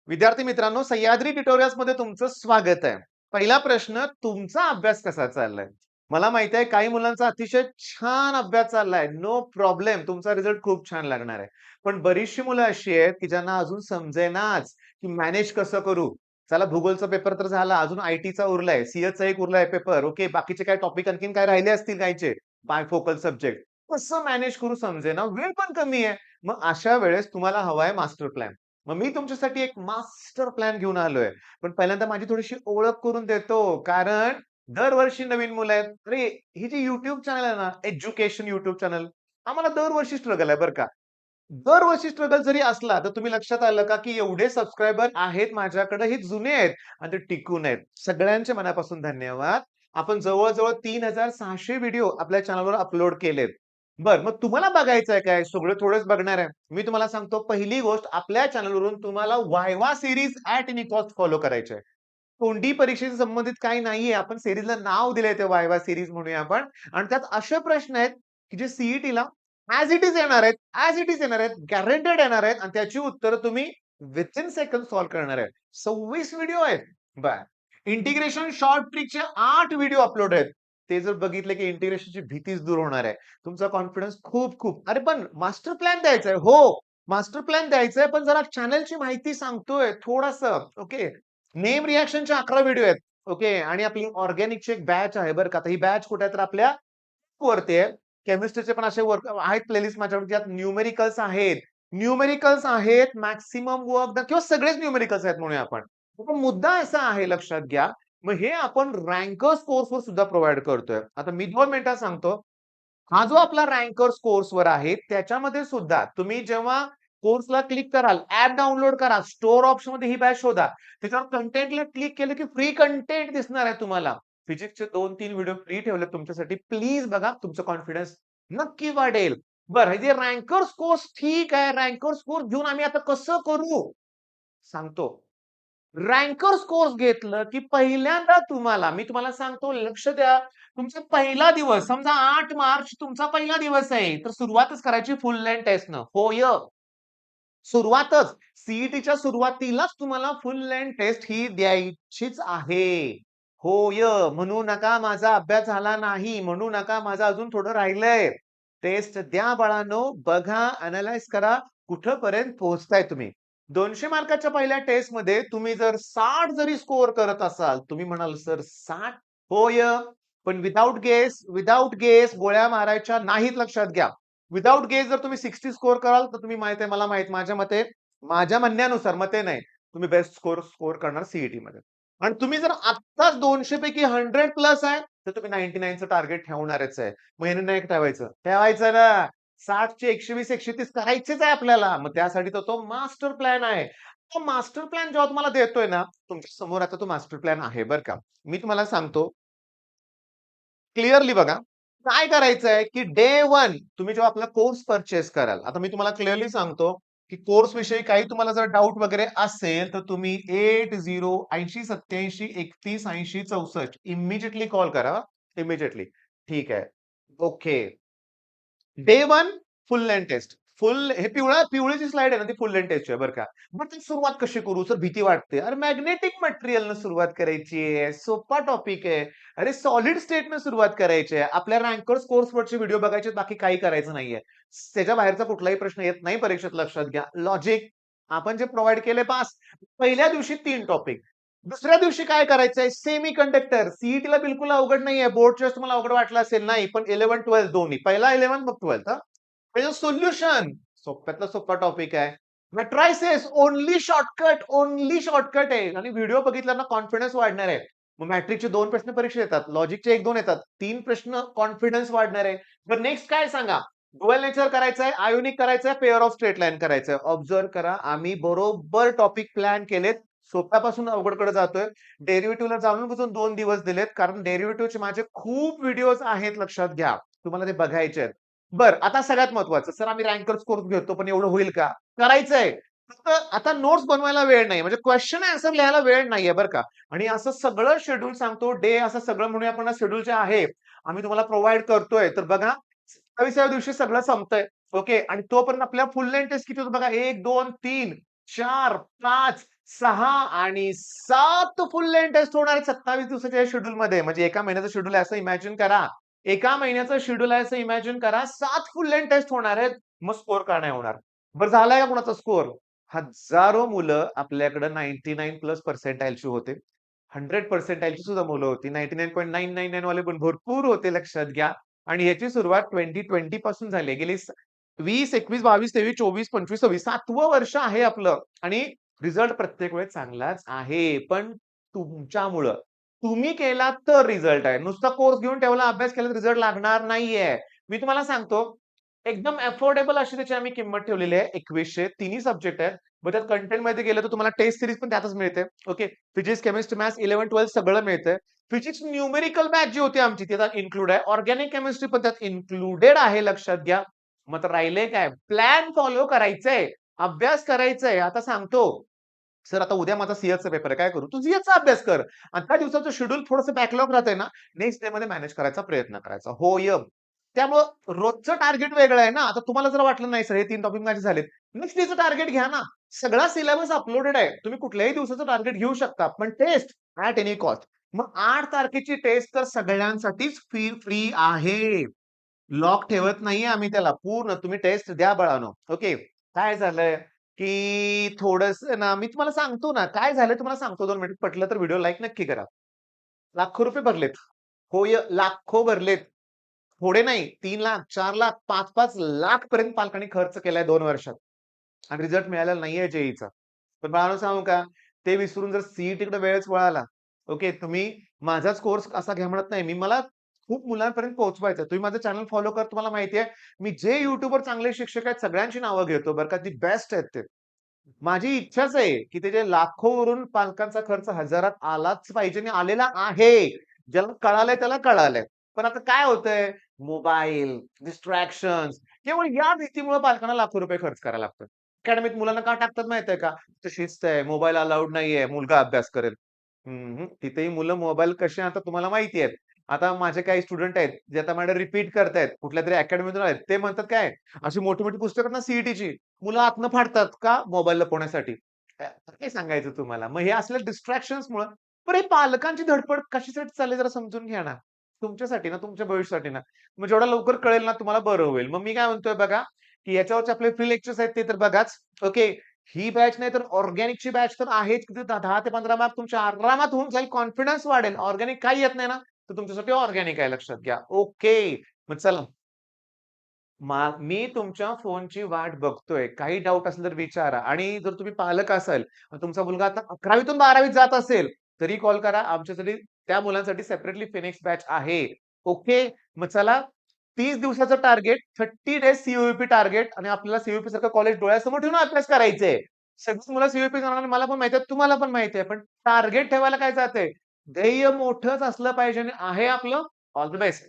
विद्यार्थी मित्रांनो, सह्याद्री ट्युटोरियल्समध्ये तुमचं स्वागत आहे. पहिला प्रश्न, तुमचा अभ्यास कसा चाललाय? मला माहिती आहे काही मुलांचा अतिशय छान अभ्यास चाललाय. No problem. तुमचा रिझल्ट खूप छान लागणार आहे. पण बरीचशी मुलं अशी आहेत, की ज्यांना अजून समजेनाच, की मॅनेज कसं करू? चला भूगोलचा पेपर तर झाला, अजून आय-टीचा उरलाय, सीएचचा एक उरलाय पेपर. ओके, बाकीचे काही टॉपिक आणखीन काय राहिले असतील काहीचे, बायफोकल सब्जेक्ट. कसं मॅनेज करू समजेना, वेळ पण कमी आहे. मग अशा वेळेस तुम्हाला हवा मास्टर प्लॅन. मग मी तुमच्यासाठी एक मास्टर प्लॅन घेऊन आलोय. पण पहिल्यांदा माझी थोडीशी ओळख करून देतो. कारण दरवर्षी नवीन मुलं आहेत. अरे, ही जी YouTube चॅनल आहे ना, एज्युकेशन YouTube चॅनल, आम्हाला दरवर्षी स्ट्रगल आहे बरं का. दरवर्षी स्ट्रगल जरी असला, तर तुम्ही लक्षात आलं का, की एवढे सबस्क्रायबर आहेत माझ्याकडे, हे जुने आहेत आणि ते टिकून आहेत. सगळ्यांचे मनापासून धन्यवाद. आपण जवळ-जवळ 3600 व्हिडिओ आपल्या चॅनलवर अपलोड केलेत. बरं, मग तुम्हाला बघायचं आहे काय? सगळे थोडेच बघणार आहे. मी तुम्हाला सांगतो, पहिली गोष्ट आपल्या चॅनलवरून तुम्हाला viva series at any cost follow करायची आहे. तोंडी परीक्षेशी संबंधित काही नाहीये. आपण सीरीजला नाव दिलंय ते वायवा सीरीज म्हणूया आपण आणि त्यात असे प्रश्न आहेत, की जे सीईटीला ॲज इट इज येणार आहेत, ॲज इट इज येणार आहेत, गॅरंटेड येणार आहेत आणि त्याची उत्तरं तुम्ही विथिन सेकंड सॉल्व्ह करणार आहे. 26 व्हिडिओ आहेत. बरं. इंटिग्रेशन शॉर्ट ट्रिकचे 8 व्हिडिओ अपलोड आहेत. ते जर बघितले, की इंटिग्रेशनची भीतीच दूर होणार आहे. तुमचा कॉन्फिडन्स खूप. अरे पण मास्टर प्लॅन द्यायचा आहे. हो, मास्टर प्लॅन द्यायचा आहे, पण जरा चॅनलची माहिती सांगतोय थोडंसं. ओके. नेम रिएक्शनचे 11 व्हिडिओ आहेत. ओके. आणि आपली ऑर्गॅनिकची एक बॅच आहे बरं का. आता ही बॅच कुठे आहे तर आपल्या वरती आहे. केमिस्ट्रीचे पण असे वर्क आहेत प्लेलिस्ट माझ्याकडे ज्यात न्यूमेरिकल्स आहेत. न्यूमेरिकल्स आहेत, मॅक्सिमम वर्क किंवा सगळेच न्यूमेरिकल्स आहेत म्हणूया आपण. पण मुद्दा असा आहे लक्षात घ्या. मग हे आपण रँकर्स कोर्सवर सुद्धा प्रोव्हाईड करतोय. आता मी 2 मिनिटात सांगतो. हा जो आपला रँकर्स कोर्सवर आहे, त्याच्यामध्ये सुद्धा तुम्ही जेव्हा कोर्सला क्लिक कराल, ॲप डाउनलोड करा, स्टोअर ऑप्शनमध्ये ही बॅच शोधा. त्याच्यावर कंटेंटला क्लिक केलं की फ्री कंटेंट दिसणार आहे तुम्हाला. फिजिक्सचे 2-3 व्हिडिओ फ्री ठेवलेत तुमच्यासाठी. प्लीज बघा, तुमचा कॉन्फिडन्स नक्की वाढेल. बरं, हे जे रँकर्स कोर्स ठीक आहे, रँकर्स कोर्स घेऊन आम्ही आता कसं करू? सांगतो. रँकर्स कोर्स घेतलं, की पहिल्यांदा मी तुम्हाला सांगतो लक्ष द्या. तुमचा पहिला दिवस समजा 8 मार्च तुमचा पहिला दिवस आहे, तर सुरुवातच करायची फुल लेंथ टेस्टनं. होय. सुरुवातच. सीईटीच्या सुरुवातीलाच तुम्हाला फुल लेंथ टेस्ट ही द्यायचीच आहे. होय. म्हणू नका माझा अभ्यास झाला नाही. म्हणू नका माझं अजून थोडं राहिलंय. टेस्ट द्या बाळांनो. बघा, अॅनलाईज करा. कुठपर्यंत पोहोचताय तुम्ही. 200 मार्काच्या पहिल्या टेस्टमध्ये तुम्ही जर 60 जरी स्कोर करत असाल, तुम्ही म्हणाल, "सर 60?" होय. पण विथआऊट गेस गोळ्या मारायच्या नाहीत लक्षात घ्या. विथआऊट गेस जर तुम्ही 60 स्कोर कराल, तर तुम्ही माहिती आहे, मला माहित माझ्या मते, माझ्या म्हणण्यानुसार मते नाही, तुम्ही बेस्ट स्कोर स्कोर करणार सीईटीमध्ये. आणि तुम्ही जर आत्ताच 200 पैकी 100 प्लस आहे, तर तुम्ही 99चं टार्गेट ठेवणारच आहे. मग ह्याने नाही ठेवायचं. ठेवायचं ना. 60चे 120, 130 करायचेच आहे आपल्याला. मग त्यासाठी तर तो मास्टर प्लॅन आहे. तो मास्टर प्लॅन जेव्हा तुम्हाला देतोय ना, तुमच्या समोर आता तो मास्टर प्लॅन आहे बरं का. मी तुम्हाला सांगतो क्लिअरली बघा. काय करायचंय, की डे 1 तुम्ही जेव्हा आपला कोर्स पर्चेस कराल. आता मी तुम्हाला क्लिअरली सांगतो, की कोर्स विषयी काही तुम्हाला जर डाउट वगैरे असेल, तर तुम्ही 808087318064 इमिडिएटली कॉल करा. इमिडिएटली. ठीक आहे. Okay. Day 1 full length test. हे पिवळी जी स्लाइड आहे ना, ती फुल लेंथ टेस्टची आहे बरं का. मग ती सुरुवात कशी करू? सर भीती वाटते. अरे मॅग्नेटिक मटेरियलनं सुरुवात करायची आहे. सोपा टॉपिक आहे. अरे सॉलिड स्टेटनं सुरुवात करायची आहे. आपल्या रँकर्स कोर्सवरचे व्हिडिओ बघायचे, बाकी काही करायचं नाहीये. त्याच्या बाहेरचा कुठलाही प्रश्न येत नाही परीक्षेत लक्षात घ्या. लॉजिक आपण जे प्रोव्हाईड केले पास. पहिल्या दिवशी 3 टॉपिक. दुसऱ्या दिवशी काय करायचंय? सेमीकंडक्टर. सीईटीला बिलकुल अवघड नाहीये. बोर्डच्या तुम्हाला अवघड वाटलं असेल. नाही, पण 11-12 दोन्ही. पहिला 11 मग 12 हां. त्याचं सोल्युशन सोप्यातला सोपा टॉपिक आहे. मॅट्रायसेस ओन्ली शॉर्टकट आहे आणि व्हिडिओ बघितल्यानं कॉन्फिडन्स वाढणार आहे. मग मॅट्रिक्सचे 2 प्रश्न परीक्षेत येतात. लॉजिकचे 1-2 येतात. 3 प्रश्न कॉन्फिडन्स वाढणार आहे. तर नेक्स्ट काय सांगा? ड्युअल नेचर करायचंय, आयोनिक करायचंय, पेअर ऑफ स्ट्रेट लाईन करायचंय. ऑब्झर्व्ह करा. आम्ही बरोबर टॉपिक प्लॅन केलेत. सोप्यापासून अवघडकडे जातोय. डेरिव्हेटिव्हला जाणून-बुजून 2 दिवस दिलेत. कारण डेरिव्हेटिव्हचे माझे खूप व्हिडिओज आहेत लक्षात घ्या. तुम्हाला ते बघायचे आहेत. बरं, आता सगळ्यात महत्वाचं. सर आम्ही रँकर्स कोर्स घेतो, पण एवढं होईल का? करायचंय. फक्त आता नोट्स बनवायला वेळ नाही. म्हणजे क्वेशन आन्सर लिहायला वेळ नाहीये बरं का. आणि असं सगळं शेड्यूल सांगतो. डे असं सगळं म्हणूया आपण शेड्यूल जे आहे, आम्ही तुम्हाला प्रोव्हाईड करतोय. तर बघा 27व्या दिवशी सगळं संपतंय. ओके. आणि तोपर्यंत आपल्या फुल लेंथ टेस्ट किती होतं बघा. 1, 2, 3, 4, 5, 6 आणि 7 फुल लेंथ टेस्ट होणार आहेत 27 दिवसाच्या शेड्यूलमध्ये. म्हणजे एका महिन्याचं शेड्यूल आहे असं इमॅजिन करा. एका महिन्याचं शेड्यूल आहे असं इमॅजिन करा. 7 फुल लेंथ टेस्ट होणार आहेत. मग स्कोर का नाही होणार? बरं झालाय का कुणाचा स्कोर? हजारो मुलं आपल्याकडे 99 प्लस पर्सेंटाइलची होते. 100 पर्सेंटाइलची सुद्धा मुलं होती. 99.999 वाले पण भरपूर होते लक्षात घ्या. आणि ह्याची सुरुवात 2020 पासून झाली आहे. गेली 20, 21, 22, 23, 24, 25, 26 7वं वर्ष आहे आपलं आणि रिझल्ट प्रत्येक वेळेस चांगलाच आहे. पण तुमच्यामुळं. तुम्ही केलात तर रिझल्ट आहे. नुसता कोर्स घेऊन ठेवला, अभ्यास केला तर रिझल्ट लागणार नाहीये. मी तुम्हाला सांगतो, एकदम अफोर्डेबल अशी त्याची आम्ही किंमत ठेवलेली आहे. 2100 तिन्ही सब्जेक्ट आहेत. मग त्यात कंटेंटमध्ये गेलं तर तुम्हाला टेस्ट सीरीज पण त्यातच मिळते. ओके. फिजिक्स, केमिस्ट्री, मॅथ्स 11, 12 सगळं मिळतंय. फिजिक्स न्यूमेरिकल बॅच जी होती आमची ती त्यात इन्क्लूड आहे. ऑर्गॅनिक केमिस्ट्री पण त्यात इन्क्लुडेड आहे लक्षात घ्या. मग तर राहिलंय काय? प्लॅन फॉलो करायचंय. अभ्यास करायचंय. आता सांगतो, सर आता उद्या माझा सीएचा पेपर आहे. काय करू? तू सीएचा अभ्यास कर. आणि त्या दिवसाचं शेड्यूल थोडंसं बॅकलॉग राहतंय ना, नेक्स्ट डेमध्ये मॅनेज करायचा प्रयत्न करायचा. होय. त्यामुळं रोजचं टार्गेट वेगळं आहे ना. आता तुम्हाला जर वाटलं नाही सर हे 3 टॉपिक माझे झालेत. नेक्स्ट डेचं टार्गेट घ्या ना. सगळा सिलेबस अपलोडेड आहे. तुम्ही कुठल्याही दिवसाचं टार्गेट घेऊ शकता. पण टेस्ट ॲट एनी कॉस्ट. मग 8 तारखेची टेस्ट तर सगळ्यांसाठीच फ्री आहे. लॉक ठेवत नाहीये आम्ही त्याला. पूर्ण तुम्ही टेस्ट द्या बाळांनो. ओके. काय झालंय, की थोडंसं ना मी तुम्हाला सांगतो ना, काय झालंय तुम्हाला सांगतो 2 मिनिट. पटलं तर व्हिडिओ लाईक नक्की करा. लाखो रुपये भरलेत. होय, लाखो भरलेत. थोडे नाही 3,00,000, 4,00,000, 5-5 लाख पर्यंत पालकांनी खर्च केलाय 2 वर्षात. आणि रिझल्ट मिळालेला नाहीये जेईचा. पण बाळांनो सांगू का? ते विसरून जर सीईटीकडे वेळच वळाला, ओके, तुम्ही माझाच कोर्स असा घ्या म्हणत नाही. मला खूप मुलांपर्यंत पोहोचवायचं तुम्ही माझं चॅनल फॉलो कर तुम्हाला माहिती आहे, मी जे YouTubeवर चांगले शिक्षक आहेत सगळ्यांची नावं घेतो बरं का, ती बेस्ट आहेत ते. माझी इच्छाच आहे, की ते जे लाखोवरून पालकांचा खर्च हजारात आलाच पाहिजे आणि आलेला आहे. ज्याला कळालंय त्याला कळालंय. पण आता काय होतंय, मोबाईल, डिस्ट्रॅक्शन्स केवळ या भीतीमुळे पालकांना लाखो रुपये खर्च करायला लागतात. अकॅडमीत मुलांना का टाकतात माहिती आहे का? तिथं शिस्त आहे, मोबाईल अलाउड नाहीये, मुलगा अभ्यास करेल. तिथेही मुलं मोबाईल कसे आता तुम्हाला माहिती आहेत. आता माझे काही स्टुडंट आहेत, जे आता माझ्याकडे रिपीट करतायत. कुठल्यातरी अकॅडमीतून आहेत. ते म्हणतात काय, अशी मोठी-मोठी पुस्तकं आहेत ना सीईटीची, मुलं आतनं फाडतात. का? मोबाईल लपवण्यासाठी. काय सांगायचं तुम्हाला? मग हे असल्या डिस्ट्रॅक्शन्समुळं बरं हे पालकांची धडपड कशासाठी चालली जरा समजून घ्या ना. तुमच्यासाठी ना, तुमच्या भविष्यासाठी ना. मग जेवढा लवकर कळेल ना तुम्हाला बरं होईल. मग मी काय म्हणतोय बघा, की याच्यावरचे आपले फ्री लेक्चर्स आहेत ते तर बघाच. ओके. ही बॅच नाही तर ऑर्गॅनिकची बॅच तर आहेच. किती 10 ते 15 मार्क तुमच्या आरामात होऊन जाईल. कॉन्फिडन्स वाढेल. ऑर्गॅनिक काही येत नाही ना, तर तुमच्यासाठी ऑर्गॅनिक आहे लक्षात घ्या. ओके. मग चला मी तुमच्या फोनची वाट बघतोय. काही डाउट असेल तर विचारा आणि जर तुम्ही पालक असाल आणि तुमचा मुलगा आता 11वी 12वीत जात असेल, तरी कॉल करा. आमच्यासाठी त्या मुलांसाठी सेपरेटली फिनिक्स बॅच आहे. ओके. मग चला 30 दिवसाचं टार्गेट, 30 डेज सी टार्गेट आणि आपल्याला सी सारखं कॉलेज डोळ्यासमोर ठेवून अभ्यास करायचंय. सगळीच मुलं सी जाणार मला पण माहिती आहे, तुम्हाला पण माहिती आहे. पण टार्गेट ठेवायला काय जातंय? ध्येय मोठंच असलं पाहिजे आणि आहे आपलं. All the best.